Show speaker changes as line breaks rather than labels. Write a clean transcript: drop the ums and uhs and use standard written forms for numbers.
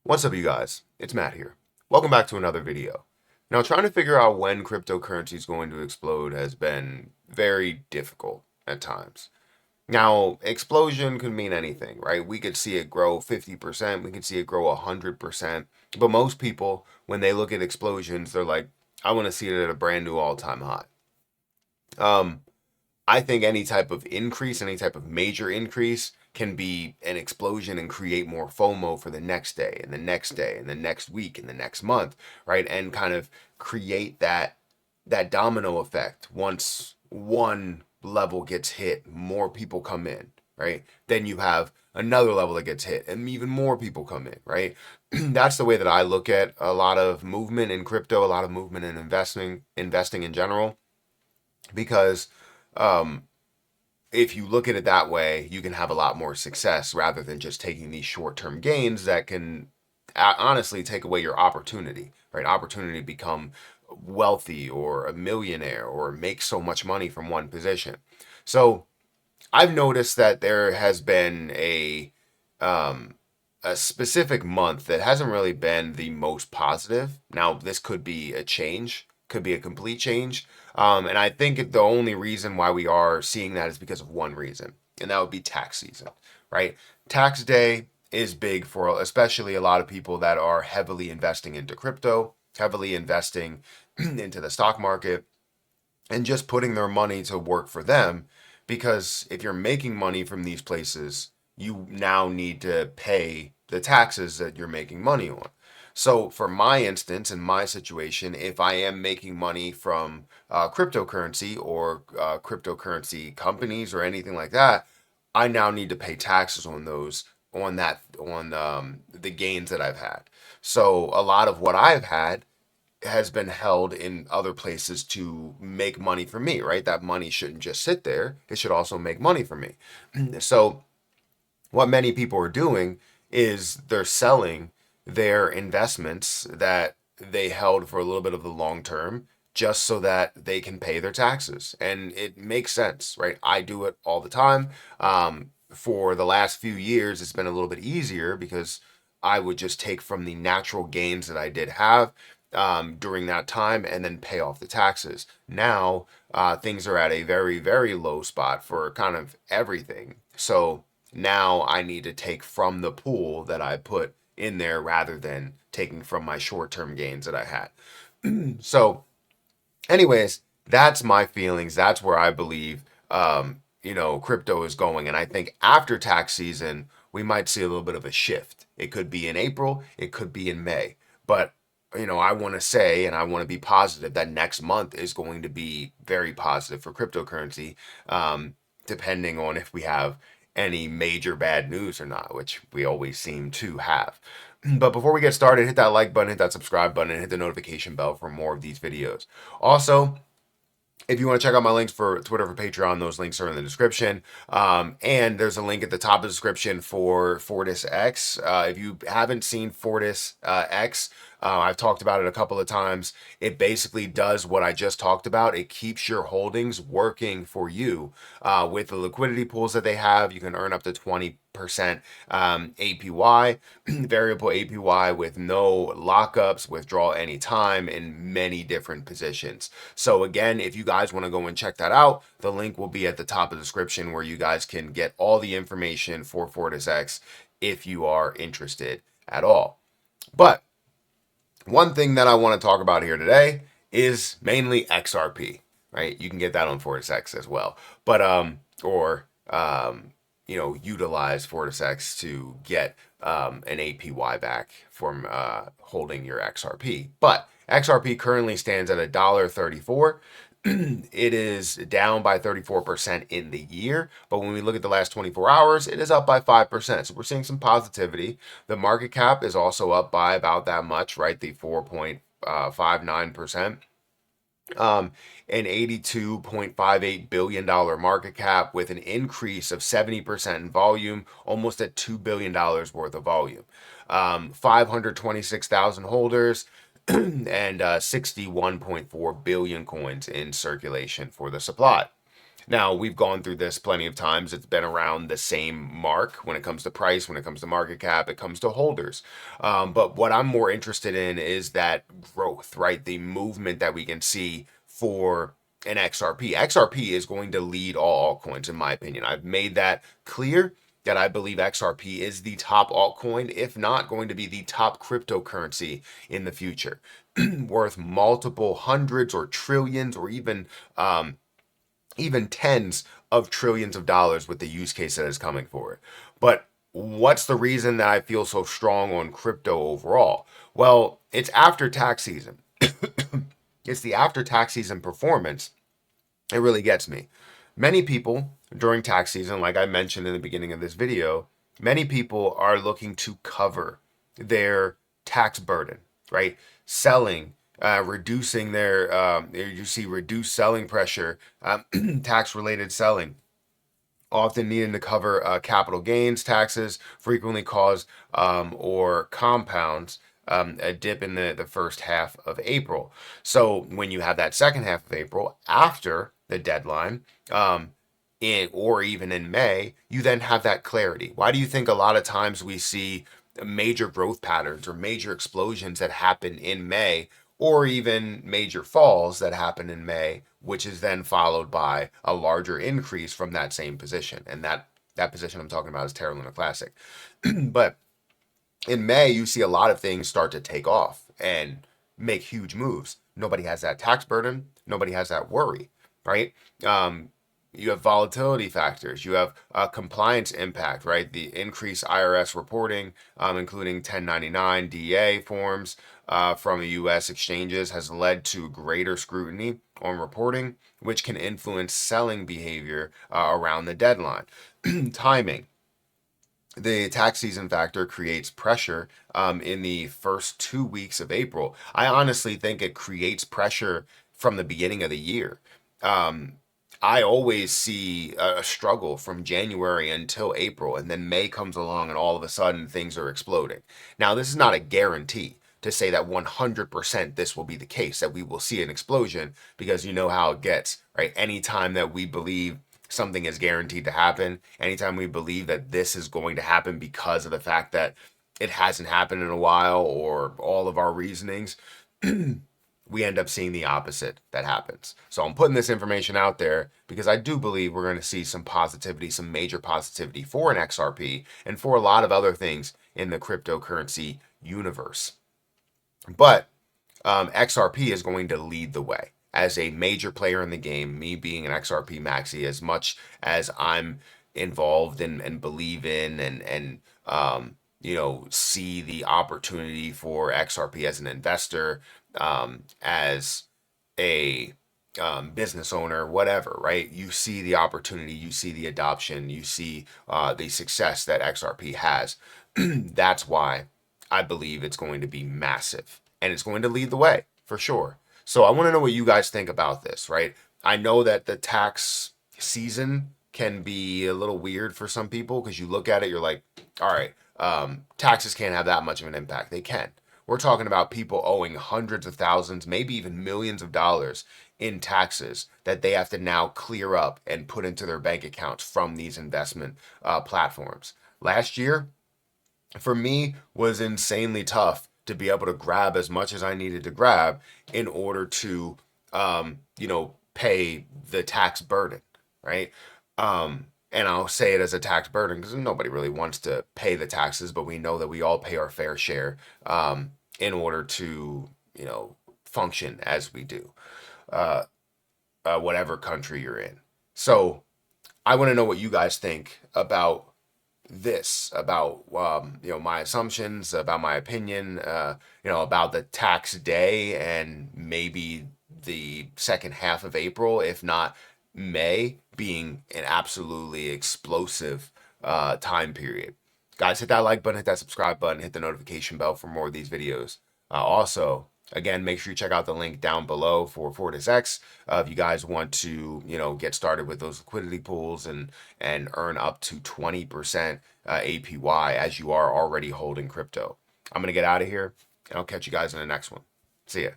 What's up, you guys? It's Matt here. Welcome back to another video. Now, trying to figure out when cryptocurrency is going to explode has been very difficult at times. Now, explosion could mean anything, right? We could see it grow 50%, we could see it grow 100%. But most people, when they look at explosions, they're like, I want to see it at a brand new all-time high. Um, I think any type of increase, any type of major increase can be an explosion and create more FOMO for the next day and the next day and the next week and the next month, right? And kind of create that domino effect. Once one level gets hit, more people come in, right? Then you have another level that gets hit and even more people come in, right? That's the way that I look at a lot of movement in crypto, a lot of movement in investing in general, because um, if you look at it that way, you can have a lot more success rather than just taking these short-term gains that can honestly take away your opportunity, right? Opportunity to become wealthy or a millionaire or make so much money from one position. So I've noticed that there has been um, a specific month that hasn't really been the most positive. Now, this could be a change, could be a complete change. And I think the only reason why we are seeing that is because of one reason, and that would be tax season, right? Tax day is big for especially a lot of people that are heavily investing into crypto, heavily investing into the stock market, and just putting their money to work for them. Because if you're making money from these places, you now need to pay the taxes that you're making money on. So, for my instance, in my situation, if I am making money from cryptocurrency or cryptocurrency companies or anything like that, I now need to pay taxes on those, on the gains that I've had. So, a lot of what I've had has been held in other places to make money for me, right? That money shouldn't just sit there. It should also make money for me. So what many people are doing is they're selling their investments that they held for a little bit of the long term just so that they can pay their taxes. And it makes sense, right? I do it all the time. For the last few years, it's been a little bit easier because I would just take from the natural gains that I did have during that time and then pay off the taxes. Now, things are at a very, very low spot for kind of everything. So now I need to take from the pool that I put in there rather than taking from my short-term gains that I had. So, anyways, that's my feelings. That's where I believe, crypto is going. And I think after tax season, we might see a little bit of a shift. It could be in April, it could be in May. But, I want to say and I want to be positive that next month is going to be very positive for cryptocurrency, depending on if we have any major bad news or not, which we always seem to have. But before we get started, hit that like button, hit that subscribe button, and hit the notification bell for more of these videos. Also, if you want to check out my links for Twitter, for Patreon, those links are in the description. And there's a link at the top of the description for FortisX. If you haven't seen FortisX, I've talked about it a couple of times. It basically does what I just talked about. It keeps your holdings working for you. With the liquidity pools that they have, you can earn up to 20% APY, variable APY with no lockups, withdraw anytime in many different positions. So again, if you guys want to go and check that out, the link will be at the top of the description where you guys can get all the information for FortisX if you are interested at all. But one thing that I want to talk about here today is mainly XRP, right? You can get that on FortisX as well, but utilize FortisX to get an APY back from holding your XRP. But XRP currently stands at $1.34. It is down by 34% in the year, but when we look at the last 24 hours, it is up by 5%. So we're seeing some positivity. The market cap is also up by about that much, right? The 4.59%. An $82.58 billion market cap with an increase of 70% in volume, almost at $2 billion worth of volume. 526,000 holders and 61.4 billion coins in circulation for the supply. Now, we've gone through this plenty of times. It's been around the same mark when it comes to price, when it comes to market cap, it comes to holders. But what I'm more interested in is that growth, right? The movement that we can see for an XRP. XRP is going to lead all altcoins, in my opinion. I've made that clear that I believe XRP is the top altcoin, if not going to be the top cryptocurrency in the future, worth multiple hundreds or trillions or even tens of trillions of dollars with the use case that is coming for it. But what's the reason that I feel so strong on crypto overall? Well, it's after tax season. It's the after tax season performance. It really gets me. Many people during tax season, like I mentioned in the beginning of this video, many people are looking to cover their tax burden, right? Selling, reducing their, you see reduced selling pressure, tax related selling, often needing to cover capital gains taxes, frequently cause or compounds a dip in the first half of April. So when you have that second half of April after the deadline, or even in May, you then have that clarity. Why do you think a lot of times we see major growth patterns or major explosions that happen in May, or even major falls that happen in May, which is then followed by a larger increase from that same position? And that position I'm talking about is Terra Luna Classic. But in May, you see a lot of things start to take off and make huge moves. Nobody has that tax burden. Nobody has that worry, right? You have volatility factors. You have compliance impact, right? The increased IRS reporting, including 1099 DA forms from the U.S. exchanges, has led to greater scrutiny on reporting, which can influence selling behavior around the deadline. Timing. The tax season factor creates pressure in the first 2 weeks of April. I honestly think it creates pressure from the beginning of the year. I always see a struggle from January until April, and then May comes along and all of a sudden things are exploding. Now, this is not a guarantee to say that 100% this will be the case, that we will see an explosion, because you know how it gets, right? Anytime that we believe something is guaranteed to happen, anytime we believe that this is going to happen because of the fact that it hasn't happened in a while or all of our reasonings, we end up seeing the opposite that happens. So I'm putting this information out there because I do believe we're going to see some positivity, some major positivity for an XRP and for a lot of other things in the cryptocurrency universe. But XRP is going to lead the way as a major player in the game. Me being an XRP maxi, as much as I'm involved in and believe in and see the opportunity for XRP as an investor, as a business owner, whatever, right? You see the opportunity, you see the adoption, you see the success that XRP has. That's why I believe it's going to be massive and it's going to lead the way for sure. So I want to know what you guys think about this, right? I know that the tax season can be a little weird for some people because you look at it, you're like, all right, taxes can't have that much of an impact. They can. We're talking about people owing hundreds of thousands, maybe even millions of dollars in taxes that they have to now clear up and put into their bank accounts from these investment platforms. Last year, for me, was insanely tough to be able to grab as much as I needed to grab in order to, pay the tax burden, right? And I'll say it as a tax burden because nobody really wants to pay the taxes, but we know that we all pay our fair share in order to, function as we do, whatever country you're in. So I want to know what you guys think about this, about my assumptions, about my opinion, about the tax day and maybe the second half of April, if not May, being an absolutely explosive time period. Guys, hit that like button, hit that subscribe button, hit the notification bell for more of these videos. Also, again, make sure you check out the link down below for FortisX if you guys want to, get started with those liquidity pools and earn up to 20% APY as you are already holding crypto. I'm going to get out of here, and I'll catch you guys in the next one. See ya.